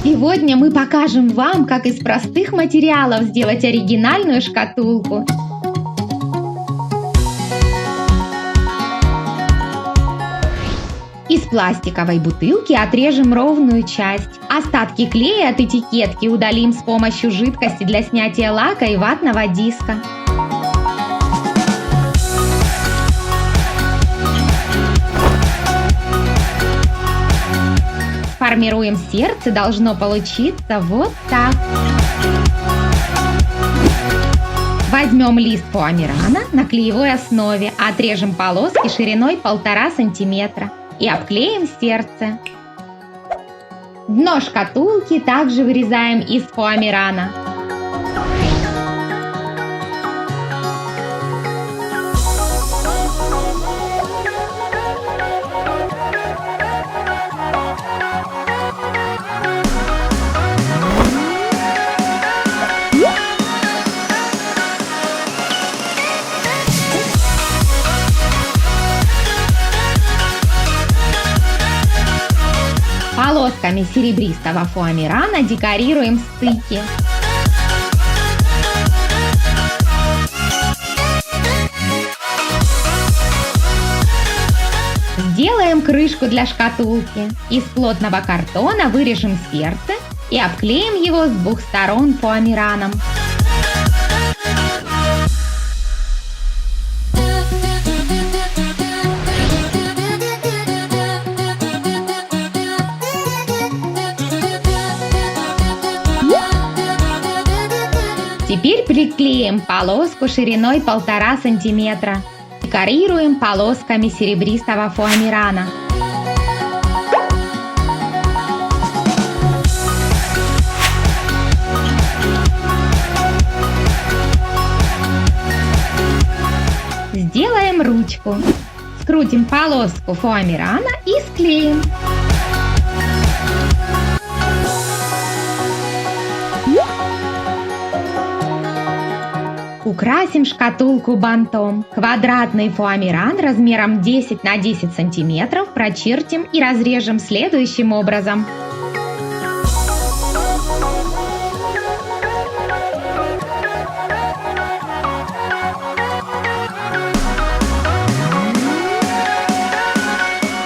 Сегодня мы покажем вам, как из простых материалов сделать оригинальную шкатулку. Из пластиковой бутылки отрежем ровную часть. Остатки клея от этикетки удалим с помощью жидкости для снятия лака и ватного диска. Формируем сердце, должно получиться вот так. Возьмем лист фоамирана на клеевой основе, отрежем полоски шириной 1,5 см и обклеим сердце. Дно шкатулки также вырезаем из фоамирана. Полосками серебристого фоамирана декорируем стыки. Сделаем крышку для шкатулки. Из плотного картона вырежем сердце и обклеим его с двух сторон фоамираном. Теперь приклеим полоску шириной 1,5 см. Декорируем полосками серебристого фоамирана. Сделаем ручку. Скрутим полоску фоамирана и склеим. Украсим шкатулку бантом. Квадратный фоамиран размером 10 на 10 см прочертим и разрежем следующим образом.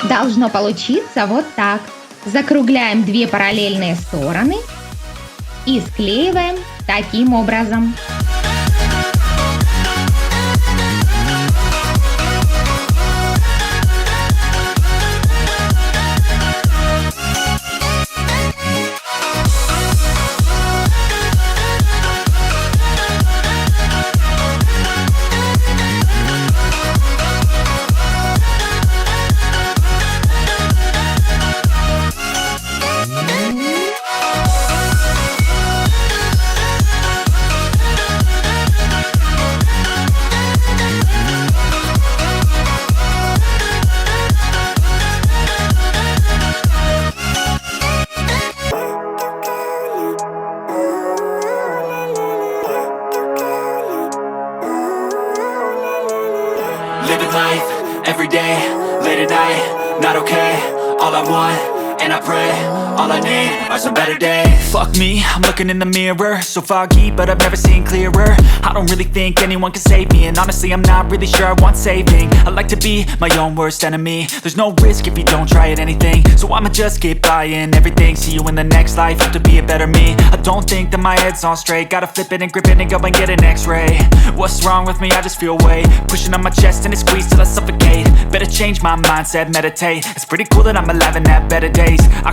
Должно получиться вот так. Закругляем две параллельные стороны и склеиваем таким образом. Living life, every day, late at night, not okay. All I want, and I pray, all I need are some better days. Fuck me, I'm looking in the mirror, so foggy, but I've never seen clearer. I don't really think anyone can save me, and honestly I'm not really sure I want saving. I like to be my own worst enemy. There's no risk if you don't try at anything, so I'ma just keep buying everything. See you in the next life, have to be a better me. I don't think that my head's on straight, gotta flip it and grip it and go and get an x-ray. What's wrong with me? I just feel weight pushing on my chest and it squeezes till I suffocate. Better change my mindset, meditate. It's pretty cool that I'm alive and have better days.